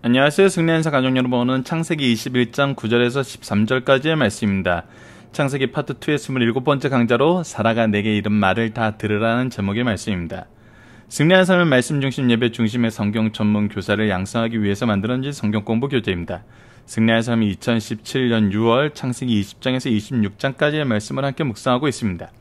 안녕하세요. 승리한사 가족 여러분, 오늘은 창세기 21장 9절에서 13절까지의 말씀입니다. 창세기 파트 2의 27번째 강좌로 사라가 내게 이른 말을 다 들으라는 제목의 말씀입니다. 승리한 삶의 말씀 중심 예배 중심의 성경 전문 교사를 양성하기 위해서 만들어진 성경 공부 교재입니다. 승리한 삶이 2017년 6월 창세기 20장에서 26장까지의 말씀을 함께 묵상하고 있습니다.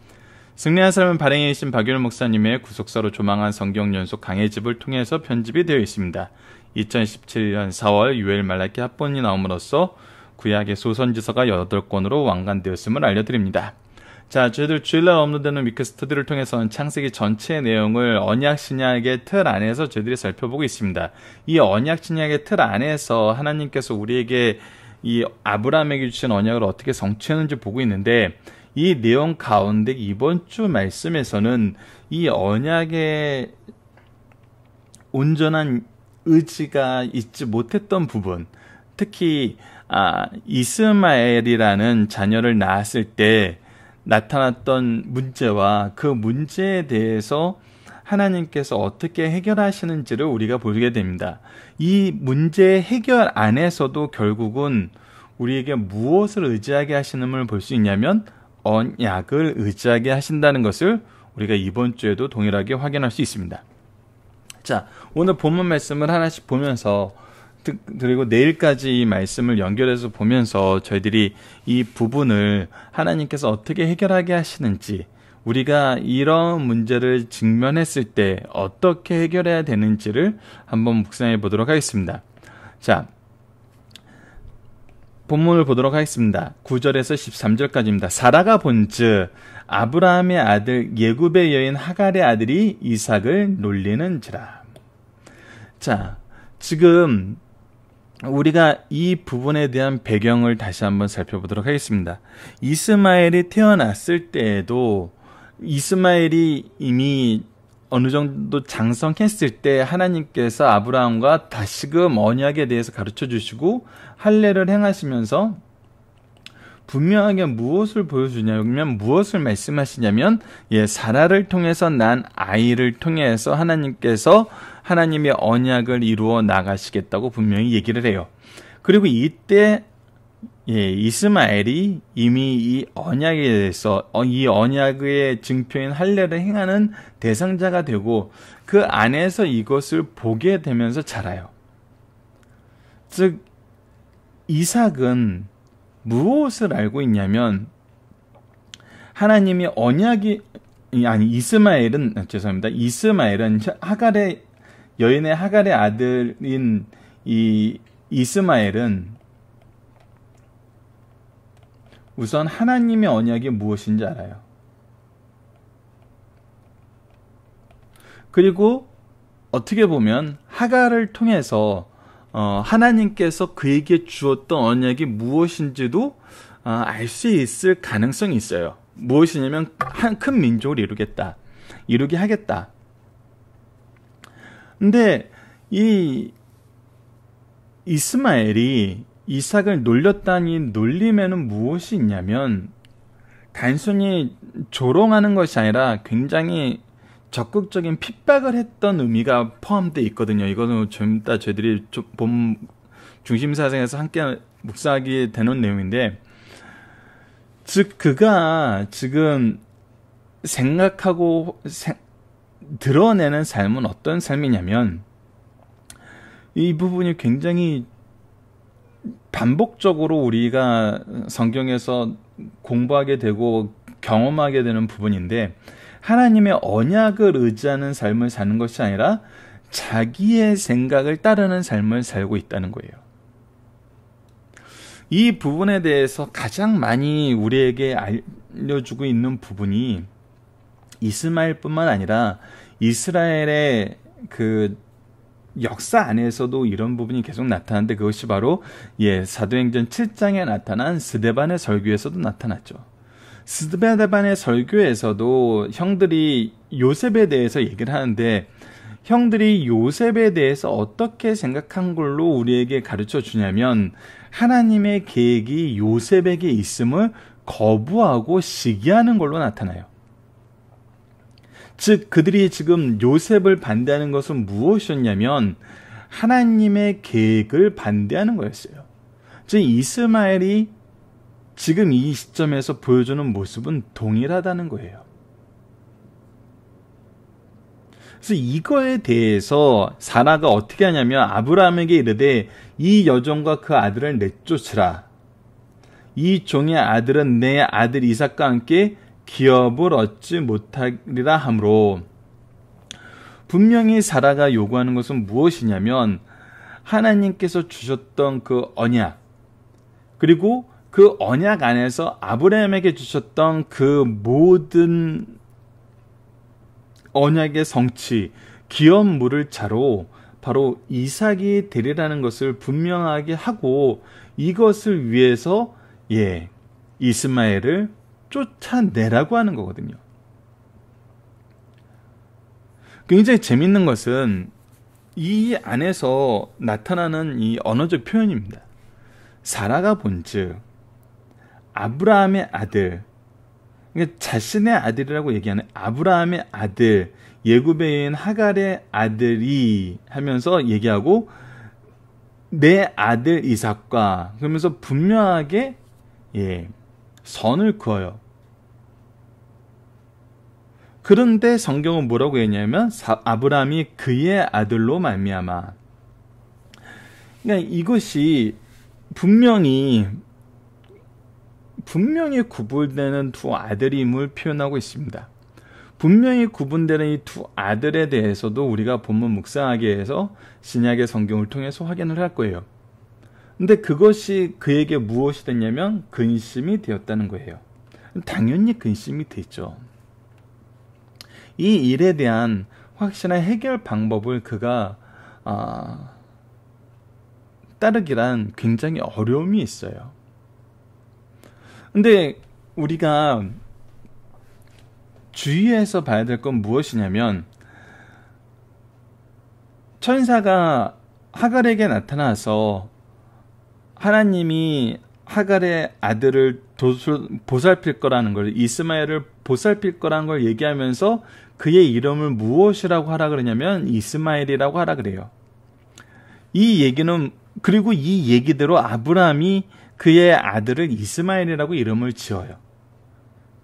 승리한 삶은 발행에 계신 박유일 목사님의 구속사로 조망한 성경 연속 강해집을 통해서 편집이 되어 있습니다. 2017년 4월 유엘 말라기 합본이 나옴으로써 구약의 소선지서가 8권으로 완간되었음을 알려드립니다. 자, 저희들 주일날 업로드되는 위크 스터디를 통해서는 창세기 전체의 내용을 언약 신약의 틀 안에서 저희들이 살펴보고 있습니다. 이 언약 신약의 틀 안에서 하나님께서 우리에게 이 아브라함에게 주신 언약을 어떻게 성취했는지 보고 있는데, 이 내용 가운데 이번 주 말씀에서는 이 언약의 온전한 의지가 있지 못했던 부분, 특히 이스마엘이라는 자녀를 낳았을 때 나타났던 문제와 그 문제에 대해서 하나님께서 어떻게 해결하시는지를 우리가 보게 됩니다. 이 문제의 해결 안에서도 결국은 우리에게 무엇을 의지하게 하시는을 볼 수 있냐면 언약을 의지하게 하신다는 것을 우리가 이번 주에도 동일하게 확인할 수 있습니다. 자, 오늘 본문 말씀을 하나씩 보면서, 그리고 내일까지 이 말씀을 연결해서 보면서 저희들이 이 부분을 하나님께서 어떻게 해결하게 하시는지, 우리가 이런 문제를 직면했을 때 어떻게 해결해야 되는지를 한번 묵상해 보도록 하겠습니다. 자, 본문을 보도록 하겠습니다. 9절에서 13절까지입니다. 사라가 본즉 아브라함의 아들 예굽의 여인 하갈의 아들이 이삭을 놀리는지라. 자, 지금 우리가 이 부분에 대한 배경을 다시 한번 살펴보도록 하겠습니다. 이스마엘이 태어났을 때에도 이스마엘이 이미 어느 정도 장성했을 때 하나님께서 아브라함과 다시금 언약에 대해서 가르쳐 주시고 할례를 행하시면서 분명하게 무엇을 보여주냐면, 무엇을 말씀하시냐면, 사라를 통해서 난 아이를 통해서 하나님께서 하나님의 언약을 이루어 나가시겠다고 분명히 얘기를 해요. 그리고 이때 이스마엘이 이미 이 언약에 대해서 이 언약의 증표인 할례를 행하는 대상자가 되고 그 안에서 이것을 보게 되면서 자라요. 즉 이삭은 무엇을 알고 있냐면, 하나님이 이스마엘은 여인의 하갈의 아들인 이 이스마엘은 우선 하나님의 언약이 무엇인지 알아요. 그리고 어떻게 보면 하갈을 통해서 하나님께서 그에게 주었던 언약이 무엇인지도 알 수 있을 가능성이 있어요. 무엇이냐면 큰 민족을 이루게 하겠다. 근데 이 이스마엘이 이삭을 놀렸다는 이 놀림에는 무엇이 있냐면, 단순히 조롱하는 것이 아니라 굉장히 적극적인 핍박을 했던 의미가 포함되어 있거든요. 이거는 좀 이따 저희들이 본 중심사상에서 함께 묵상하게 되는 내용인데, 즉 그가 지금 생각하고 드러내는 삶은 어떤 삶이냐면, 이 부분이 굉장히 반복적으로 우리가 성경에서 공부하게 되고 경험하게 되는 부분인데, 하나님의 언약을 의지하는 삶을 사는 것이 아니라 자기의 생각을 따르는 삶을 살고 있다는 거예요. 이 부분에 대해서 가장 많이 우리에게 알려주고 있는 부분이 이스마엘뿐만 아니라 이스라엘의 그 역사 안에서도 이런 부분이 계속 나타나는데, 그것이 바로 사도행전 7장에 나타난 스데반의 설교에서도 나타났죠. 스데반의 설교에서도 형들이 요셉에 대해서 얘기를 하는데, 형들이 요셉에 대해서 어떻게 생각한 걸로 우리에게 가르쳐 주냐면, 하나님의 계획이 요셉에게 있음을 거부하고 시기하는 걸로 나타나요. 즉 그들이 지금 요셉을 반대하는 것은 무엇이었냐면, 하나님의 계획을 반대하는 거였어요. 즉 이스마엘이 지금 이 시점에서 보여주는 모습은 동일하다는 거예요. 그래서 이거에 대해서 사라가 어떻게 하냐면 아브라함에게 이르되 이 여종과 그 아들을 내쫓으라. 이 종의 아들은 내 아들 이삭과 함께 기업을 얻지 못하리라 하므로, 분명히 사라가 요구하는 것은 무엇이냐면 하나님께서 주셨던 그 언약, 그리고 그 언약 안에서 아브라함에게 주셨던 그 모든 언약의 성취, 기업물을 자로 바로 이삭이 되리라는 것을 분명하게 하고, 이것을 위해서 이스마엘을 쫓아내라고 하는 거거든요. 굉장히 재밌는 것은 이 안에서 나타나는 이 언어적 표현입니다. 사라가 본즉 아브라함의 아들, 그러니까 자신의 아들이라고 얘기하는 아브라함의 아들, 예굽의 여인 하갈의 아들이 하면서 얘기하고 내 아들 이삭과, 그러면서 분명하게 선을 그어요. 그런데 성경은 뭐라고 했냐면 아브라함이 그의 아들로 말미암아. 그러니까 이것이 분명히 구분되는 두 아들임을 표현하고 있습니다. 분명히 구분되는 이 두 아들에 대해서도 우리가 본문 묵상하기 위해서 신약의 성경을 통해서 확인을 할 거예요. 근데 그것이 그에게 무엇이 됐냐면 근심이 되었다는 거예요. 당연히 근심이 되죠. 이 일에 대한 확실한 해결 방법을 그가 따르기란 굉장히 어려움이 있어요. 근데 우리가 주의해서 봐야 될 건 무엇이냐면, 천사가 하갈에게 나타나서 하나님이 하갈의 아들을 보살필 거라는 걸, 이스마엘을 보살필 거라는 걸 얘기하면서 그의 이름을 무엇이라고 하라 그러냐면 이스마엘이라고 하라 그래요. 이 얘기는, 그리고 이 얘기대로 아브라함이 그의 아들을 이스마엘이라고 이름을 지어요.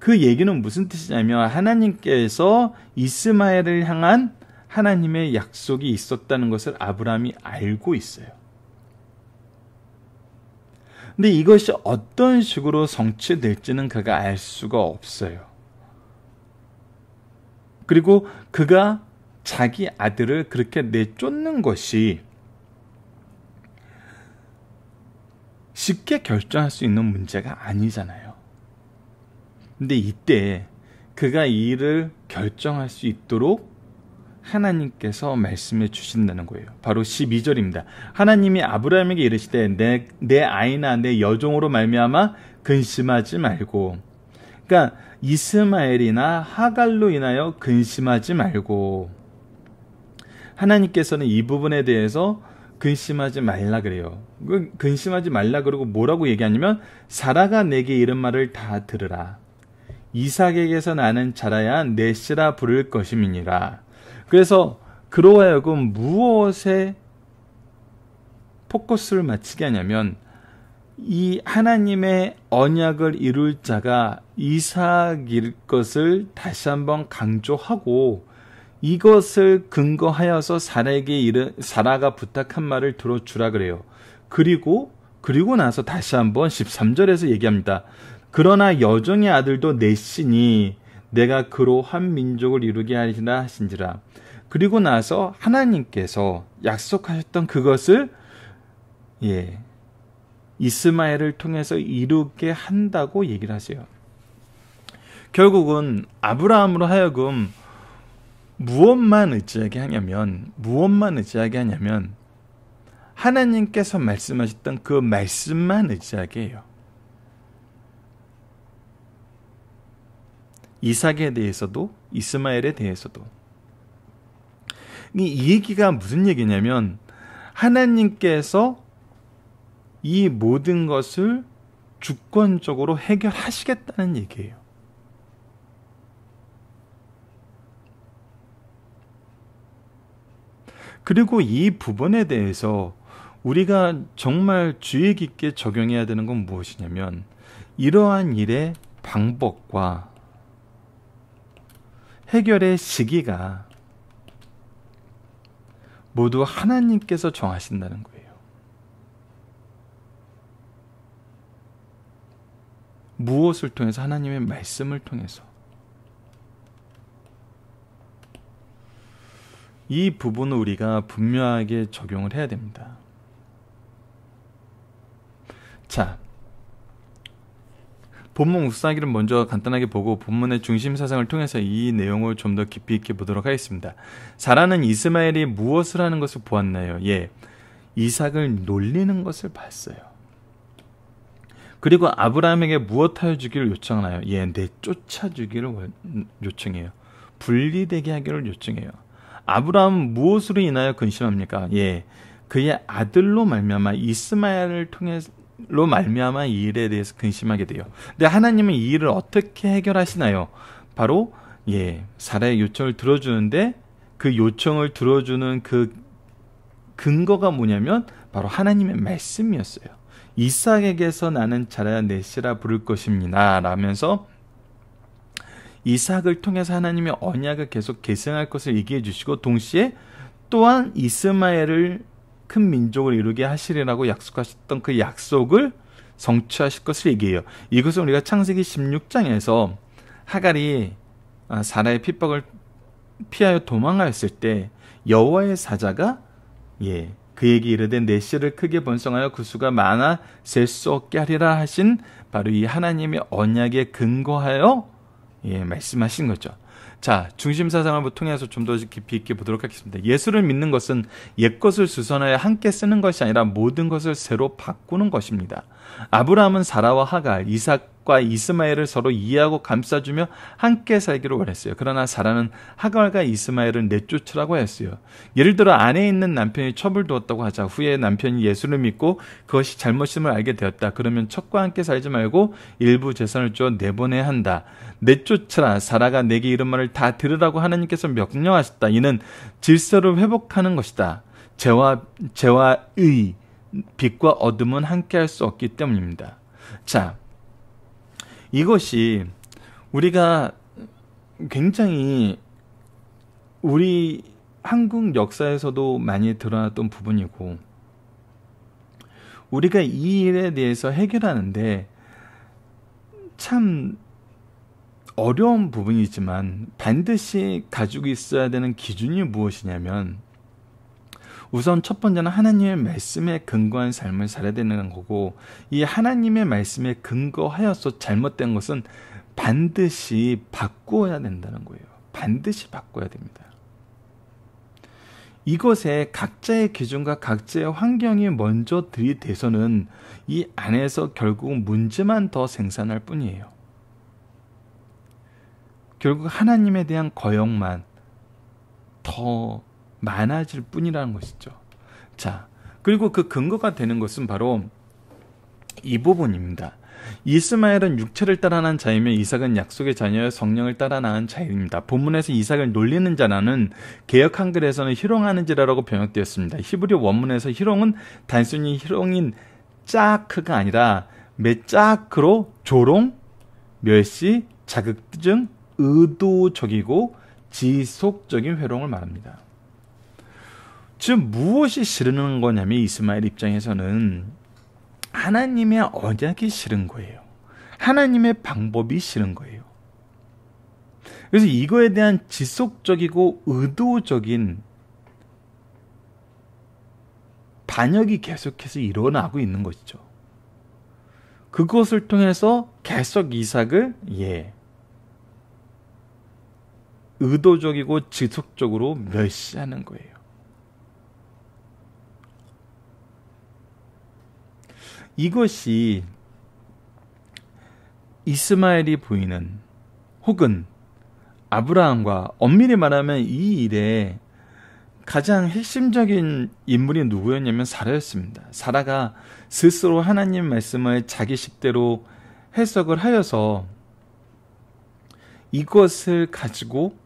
그 얘기는 무슨 뜻이냐면 하나님께서 이스마엘을 향한 하나님의 약속이 있었다는 것을 아브라함이 알고 있어요. 근데 이것이 어떤 식으로 성취될지는 그가 알 수가 없어요. 그리고 그가 자기 아들을 그렇게 내쫓는 것이 쉽게 결정할 수 있는 문제가 아니잖아요. 근데 이때 그가 이 일을 결정할 수 있도록 하나님께서 말씀해 주신다는 거예요. 바로 12절입니다. 하나님이 아브라함에게 이르시되 내 아이나 내 여종으로 말미암아 근심하지 말고, 그러니까 이스마엘이나 하갈로 인하여 근심하지 말고, 하나님께서는 이 부분에 대해서 근심하지 말라 그래요. 근심하지 말라 그러고 뭐라고 얘기하냐면 사라가 내게 이른 말을 다 들으라. 이삭에게서 나는 자라야 내 씨라 부를 것임이니라. 그래서 그로 하여금 무엇에 포커스를 맞추게 하냐면 이 하나님의 언약을 이룰 자가 이삭일 것을 다시 한번 강조하고, 이것을 근거하여서 사라가 부탁한 말을 들어주라 그래요. 그리고 나서 다시 한번 13절에서 얘기합니다. 그러나 여종의 아들도 내 씨니 내가 그로 한 민족을 이루게 하리라 하신지라. 그리고 나서 하나님께서 약속하셨던 그것을 이스마엘을 통해서 이루게 한다고 얘기를 하세요. 결국은 아브라함으로 하여금 무엇만 의지하게 하냐면 하나님께서 말씀하셨던 그 말씀만 의지하게 해요. 이삭에 대해서도 이스마엘에 대해서도. 이 얘기가 무슨 얘기냐면 하나님께서 이 모든 것을 주권적으로 해결하시겠다는 얘기예요. 그리고 이 부분에 대해서 우리가 정말 주의 깊게 적용해야 되는 건 무엇이냐면 이러한 일의 방법과 해결의 시기가 모두 하나님께서 정하신다는 거예요. 무엇을 통해서? 하나님의 말씀을 통해서. 이 부분을 우리가 분명하게 적용을 해야 됩니다. 자, 본문 묵상하기를 먼저 간단하게 보고 본문의 중심 사상을 통해서 이 내용을 좀 더 깊이 있게 보도록 하겠습니다. 사라는 이스마엘이 무엇을 하는 것을 보았나요? 예, 이삭을 놀리는 것을 봤어요. 그리고 아브라함에게 무엇하여 주기를 요청하나요? 예, 내쫓아 주기를 요청해요. 분리되게 하기를 요청해요. 아브라함은 무엇으로 인하여 근심합니까? 예, 그의 아들로 말미암아 이스마엘을 통해로 말미암아 이 일에 대해서 근심하게 돼요. 근데 하나님은 이 일을 어떻게 해결하시나요? 바로 사라의 요청을 들어주는데 그 요청을 들어주는 그 근거가 뭐냐면 바로 하나님의 말씀이었어요. 이삭에게서 나는 자라야 내 씨라 부를 것입니다 라면서 이삭을 통해서 하나님의 언약을 계속 계승할 것을 얘기해 주시고 동시에 또한 이스마엘을 큰 민족을 이루게 하시리라고 약속하셨던 그 약속을 성취하실 것을 얘기해요. 이것은 우리가 창세기 16장에서 하갈이 사라의 핍박을 피하여 도망하였을 때 여호와의 사자가 그에게 이르되 내 씨를 크게 번성하여 그 수가 많아 셀 수 없게 하리라 하신 바로 이 하나님의 언약에 근거하여 말씀하신 거죠. 자, 중심 사상을 통해서 좀 더 깊이 있게 보도록 하겠습니다. 예수를 믿는 것은 옛것을 수선하여 함께 쓰는 것이 아니라 모든 것을 새로 바꾸는 것입니다. 아브라함은 사라와 하갈, 이삭과 이스마엘을 서로 이해하고 감싸주며 함께 살기를 원했어요. 그러나 사라는 하갈과 이스마엘을 내쫓으라고 했어요. 예를 들어 아내에 있는 남편이 첩을 두었다고 하자. 후에 남편이 예수를 믿고 그것이 잘못임을 알게 되었다. 그러면 첩과 함께 살지 말고 일부 재산을 주어 내보내야 한다. 내쫓으라. 사라가 내게 이런 말을 다 들으라고 하나님께서 명령하셨다. 이는 질서를 회복하는 것이다. 죄와 의, 빛과 어둠은 함께할 수 없기 때문입니다. 자, 이것이 우리가 굉장히 우리 한국 역사에서도 많이 드러났던 부분이고 우리가 이 일에 대해서 해결하는데 참 어려운 부분이지만 반드시 가지고 있어야 되는 기준이 무엇이냐면 우선 첫 번째는 하나님의 말씀에 근거한 삶을 살아야 되는 거고 이 하나님의 말씀에 근거하여서 잘못된 것은 반드시 바꾸어야 된다는 거예요. 반드시 바꿔야 됩니다. 이것에 각자의 기준과 각자의 환경이 먼저 들이대서는 이 안에서 결국 문제만 더 생산할 뿐이에요. 결국 하나님에 대한 거역만 더 많아질 뿐이라는 것이죠. 자, 그리고 그 근거가 되는 것은 바로 이 부분입니다. 이스마엘은 육체를 따라 난 자이며 이삭은 약속의 자녀여 성령을 따라 낳은 자입니다. 본문에서 이삭을 놀리는 자라는 개역 한글에서는 희롱하는 자라고 번역되었습니다. 히브리 원문에서 희롱은 단순히 희롱인 짜크가 아니라 메짜크로 조롱, 멸시, 자극증, 의도적이고 지속적인 회롱을 말합니다. 즉 무엇이 싫은 거냐면 이스마엘 입장에서는 하나님의 언약이 싫은 거예요. 하나님의 방법이 싫은 거예요. 그래서 이거에 대한 지속적이고 의도적인 반역이 계속해서 일어나고 있는 것이죠. 그것을 통해서 계속 이삭을 의도적이고 지속적으로 멸시하는 거예요. 이것이 이스마엘이 보이는 혹은 아브라함과 엄밀히 말하면 이 일에 가장 핵심적인 인물이 누구였냐면 사라였습니다. 사라가 스스로 하나님 말씀을 자기 식대로 해석을 하여서 이것을 가지고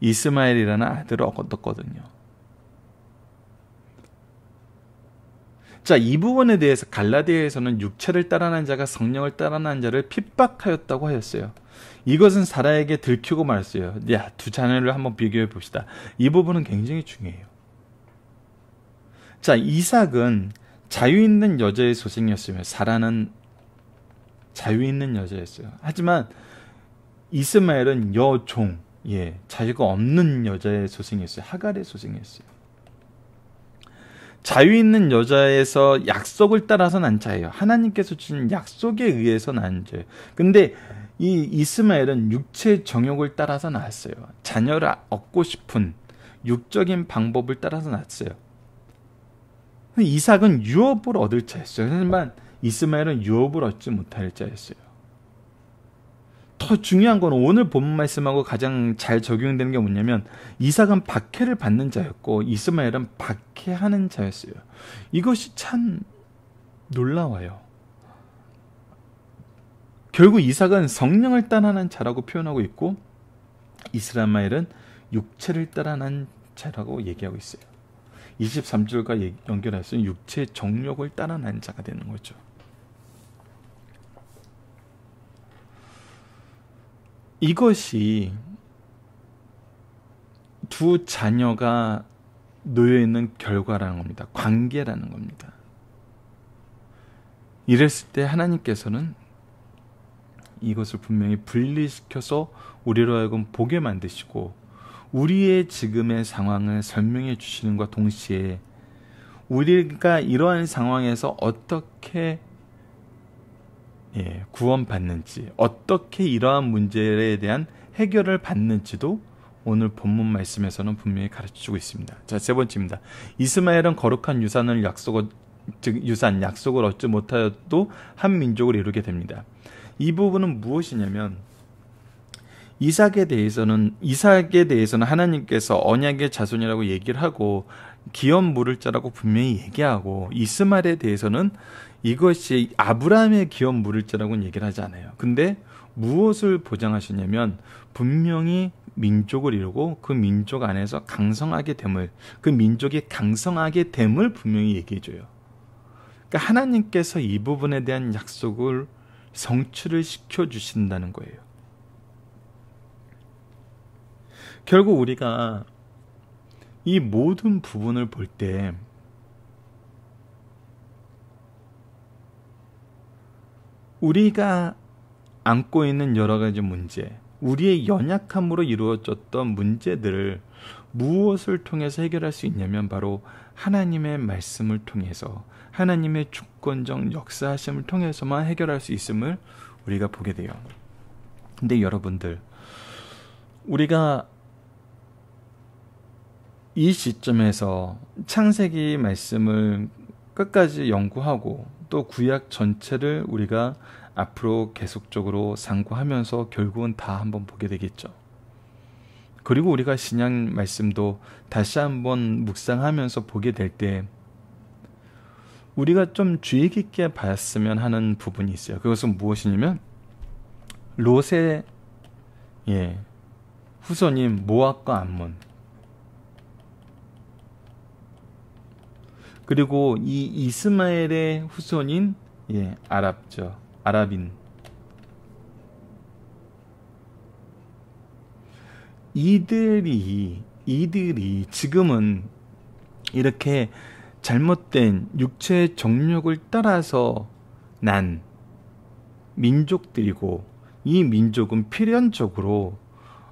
이스마엘이라는 아들을 얻었거든요. 자, 이 부분에 대해서 갈라디아에서는 육체를 따라난 자가 성령을 따라난 자를 핍박하였다고 하였어요. 이것은 사라에게 들키고 말았어요. 야, 두 자녀를 한번 비교해 봅시다. 이 부분은 굉장히 중요해요. 자, 이삭은 자유 있는 여자의 소생이었으며 사라는 자유 있는 여자였어요. 하지만 이스마엘은 여종, 자유가 없는 여자의 소생이었어요. 하갈의 소생이었어요. 자유 있는 여자에서 약속을 따라서 난 자예요. 하나님께서 주신 약속에 의해서 난 자예요. 근데 이 이스마엘은 육체의 정욕을 따라서 낳았어요. 자녀를 얻고 싶은 육적인 방법을 따라서 낳았어요. 이삭은 유업을 얻을 자였어요. 하지만 이스마엘은 유업을 얻지 못할 자였어요. 더 중요한 건 오늘 본문 말씀하고 가장 잘 적용되는 게 뭐냐면 이삭은 박해를 받는 자였고 이스마엘은 박해하는 자였어요. 이것이 참 놀라워요. 결국 이삭은 성령을 따라난 자라고 표현하고 있고 이스마엘은 육체를 따라난 자라고 얘기하고 있어요. 23절과 연결해서 육체의 정욕을 따라난 자가 되는 거죠. 이것이 두 자녀가 놓여있는 결과라는 겁니다. 관계라는 겁니다. 이랬을 때 하나님께서는 이것을 분명히 분리시켜서 우리로 하여금 보게 만드시고 우리의 지금의 상황을 설명해 주시는 것과 동시에 우리가 이러한 상황에서 어떻게 구원받는지, 어떻게 이러한 문제에 대한 해결을 받는지도 오늘 본문 말씀에서는 분명히 가르쳐주고 있습니다. 자, 세 번째입니다. 이스마엘은 거룩한 약속을 얻지 못하여도 한 민족을 이루게 됩니다. 이 부분은 무엇이냐면 이삭에 대해서는 하나님께서 언약의 자손이라고 얘기를 하고 기업 물을 자라고 분명히 얘기하고 이스마엘에 대해서는 이것이 아브라함의 기업 물을 자라고는 얘기를 하지 않아요. 근데 무엇을 보장하시냐면 분명히 민족을 이루고 그 민족 안에서 강성하게 됨을, 그 민족이 강성하게 됨을 분명히 얘기해줘요. 그러니까 하나님께서 이 부분에 대한 약속을 성취를 시켜주신다는 거예요. 결국 우리가 이 모든 부분을 볼 때 우리가 안고 있는 여러 가지 문제, 우리의 연약함으로 이루어졌던 문제들을 무엇을 통해서 해결할 수 있냐면 바로 하나님의 말씀을 통해서 하나님의 주권적 역사하심을 통해서만 해결할 수 있음을 우리가 보게 돼요. 근데 여러분들, 우리가 이 시점에서 창세기 말씀을 끝까지 연구하고 또 구약 전체를 우리가 앞으로 계속적으로 상고하면서 결국은 다 한번 보게 되겠죠. 그리고 우리가 신약 말씀도 다시 한번 묵상하면서 보게 될 때 우리가 좀 주의 깊게 봤으면 하는 부분이 있어요. 그것은 무엇이냐면 롯의 후손인 모압과 암몬, 그리고 이 이스마엘의 후손인 아랍인, 이들이 지금은 이렇게 잘못된 육체의 정욕을 따라서 난 민족들이고, 이 민족은 필연적으로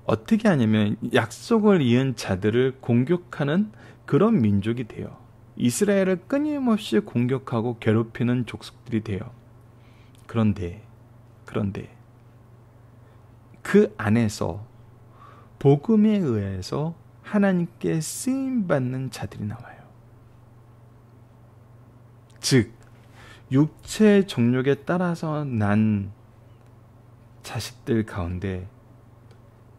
어떻게 하냐면 약속을 이은 자들을 공격하는 그런 민족이 돼요. 이스라엘을 끊임없이 공격하고 괴롭히는 족속들이 돼요. 그런데 그 안에서 복음에 의해서 하나님께 쓰임받는 자들이 나와요. 즉 육체의 정욕에 따라서 난 자식들 가운데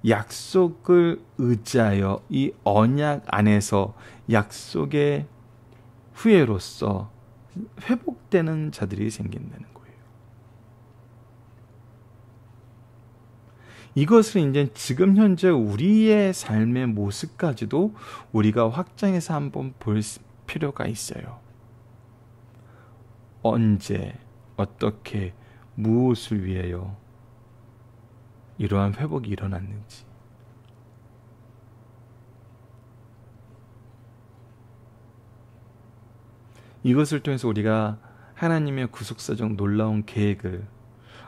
약속을 의지하여 이 언약 안에서 약속의 후예로서 회복되는 자들이 생긴다는 거예요. 이것을 이제 지금 현재 우리의 삶의 모습까지도 우리가 확장해서 한번 볼 필요가 있어요. 언제, 어떻게, 무엇을 위하여 이러한 회복이 일어났는지, 이것을 통해서 우리가 하나님의 구속사적 놀라운 계획을,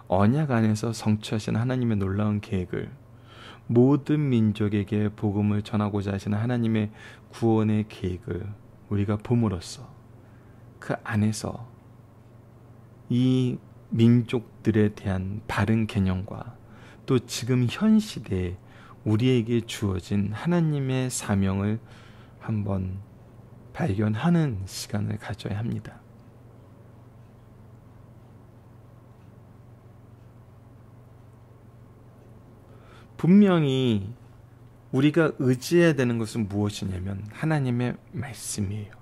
언약 안에서 성취하신 하나님의 놀라운 계획을, 모든 민족에게 복음을 전하고자 하시는 하나님의 구원의 계획을 우리가 봄으로써 그 안에서 이 민족들에 대한 바른 개념과 또 지금 현 시대에 우리에게 주어진 하나님의 사명을 한번 발견하는 시간을 가져야 합니다. 분명히 우리가 의지해야 되는 것은 무엇이냐면 하나님의 말씀이에요.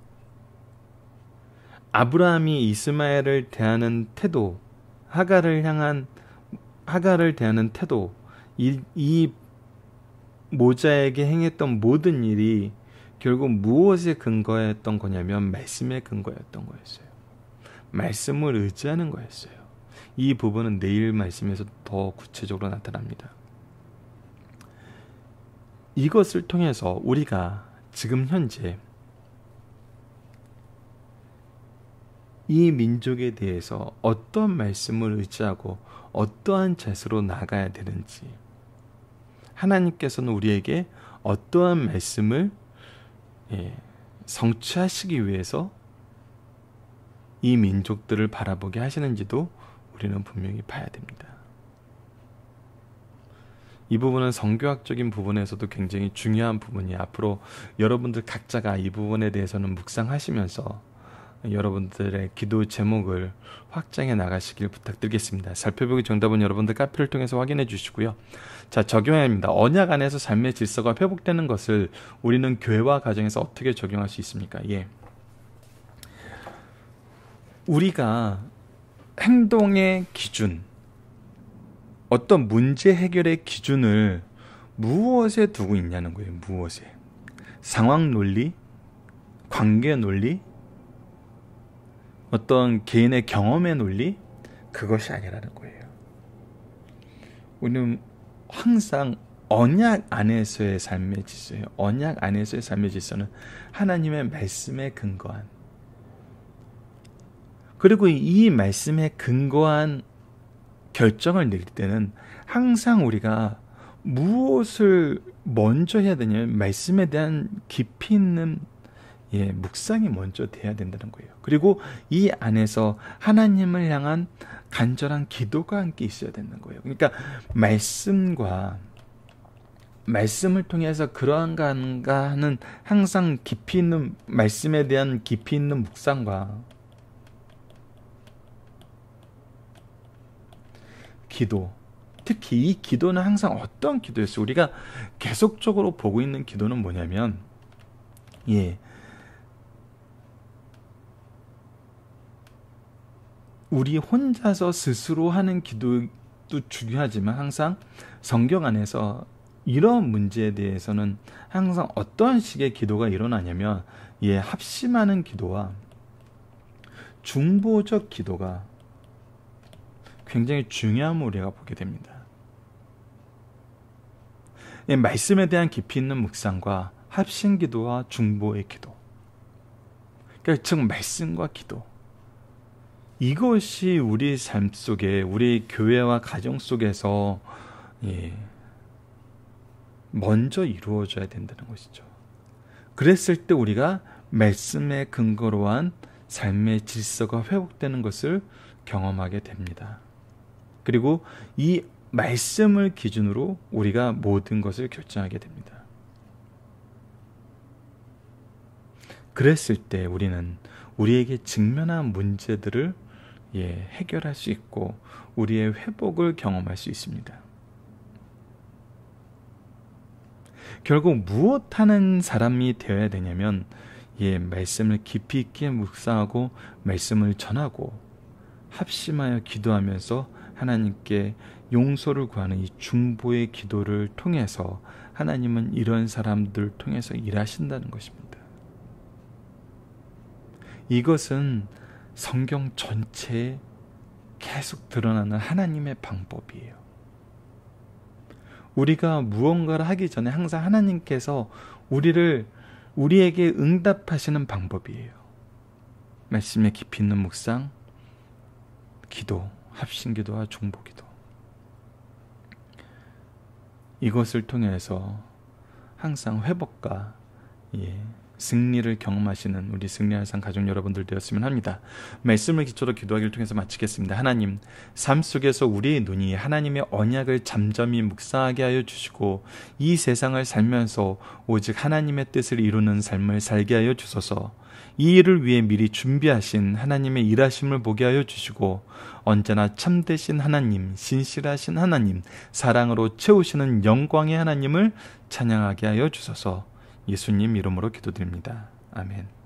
아브라함이 이스마엘을 대하는 태도, 하갈을 대하는 태도, 이 모자에게 행했던 모든 일이 결국 무엇에 근거했던 거냐면 말씀에 근거했던 거였어요. 말씀을 의지하는 거였어요. 이 부분은 내일 말씀에서 더 구체적으로 나타납니다. 이것을 통해서 우리가 지금 현재 이 민족에 대해서 어떤 말씀을 의지하고 어떠한 자세로 나가야 되는지, 하나님께서는 우리에게 어떠한 말씀을 성취하시기 위해서 이 민족들을 바라보게 하시는지도 우리는 분명히 봐야 됩니다. 이 부분은 성교학적인 부분에서도 굉장히 중요한 부분이, 앞으로 여러분들 각자가 이 부분에 대해서는 묵상하시면서 여러분들의 기도 제목을 확장해 나가시길 부탁드리겠습니다. 살펴보기 정답은 여러분들 카페를 통해서 확인해 주시고요. 자, 적용합니다. 언약 안에서 삶의 질서가 회복되는 것을 우리는 교회와 가정에서 어떻게 적용할 수 있습니까? 우리가 행동의 기준, 어떤 문제 해결의 기준을 무엇에 두고 있냐는 거예요. 무엇에? 상황 논리? 관계 논리? 어떤 개인의 경험의 논리? 그것이 아니라는 거예요. 우리는 항상 언약 안에서의 삶의 질서예요. 언약 안에서의 삶의 질서는 하나님의 말씀에 근거한, 그리고 이 말씀에 근거한 결정을 내릴 때는 항상 우리가 무엇을 먼저 해야 되냐면 말씀에 대한 깊이 있는 묵상이 먼저 돼야 된다는 거예요. 그리고 이 안에서 하나님을 향한 간절한 기도가 함께 있어야 되는 거예요. 그러니까 말씀을 통해서 그러한가 하는 항상 깊이 있는, 말씀에 대한 깊이 있는 묵상과 기도, 특히 이 기도는 항상 어떤 기도였어요? 우리가 계속적으로 보고 있는 기도는 뭐냐면, 우리 혼자서 스스로 하는 기도도 중요하지만 항상 성경 안에서 이런 문제에 대해서는 항상 어떠한 식의 기도가 일어나냐면 합심하는 기도와 중보적 기도가 굉장히 중요함을 우리가 보게 됩니다. 말씀에 대한 깊이 있는 묵상과 합심 기도와 중보의 기도, 그러니까 즉 말씀과 기도, 이것이 우리 삶 속에, 우리 교회와 가정 속에서 먼저 이루어져야 된다는 것이죠. 그랬을 때 우리가 말씀에 근거로 한 삶의 질서가 회복되는 것을 경험하게 됩니다. 그리고 이 말씀을 기준으로 우리가 모든 것을 결정하게 됩니다. 그랬을 때 우리는 우리에게 직면한 문제들을 해결할 수 있고 우리의 회복을 경험할 수 있습니다. 결국 무엇하는 사람이 되어야 되냐면 말씀을 깊이 있게 묵상하고 말씀을 전하고 합심하여 기도하면서 하나님께 용서를 구하는 이 중보의 기도를 통해서 하나님은 이런 사람들을 통해서 일하신다는 것입니다. 이것은 성경 전체에 계속 드러나는 하나님의 방법이에요. 우리가 무언가를 하기 전에 항상 하나님께서 우리에게 응답하시는 방법이에요. 말씀에 깊이 있는 묵상, 기도, 합심기도와 중보기도. 이것을 통해서 항상 회복과 승리를 경험하시는 우리 승리할 산 가족 여러분들 되었으면 합니다. 말씀을 기초로 기도하기를 통해서 마치겠습니다. 하나님, 삶 속에서 우리의 눈이 하나님의 언약을 잠잠히 묵상하게 하여 주시고 이 세상을 살면서 오직 하나님의 뜻을 이루는 삶을 살게 하여 주소서. 이 일을 위해 미리 준비하신 하나님의 일하심을 보게 하여 주시고 언제나 참되신 하나님, 신실하신 하나님, 사랑으로 채우시는 영광의 하나님을 찬양하게 하여 주소서. 예수님 이름으로 기도드립니다. 아멘.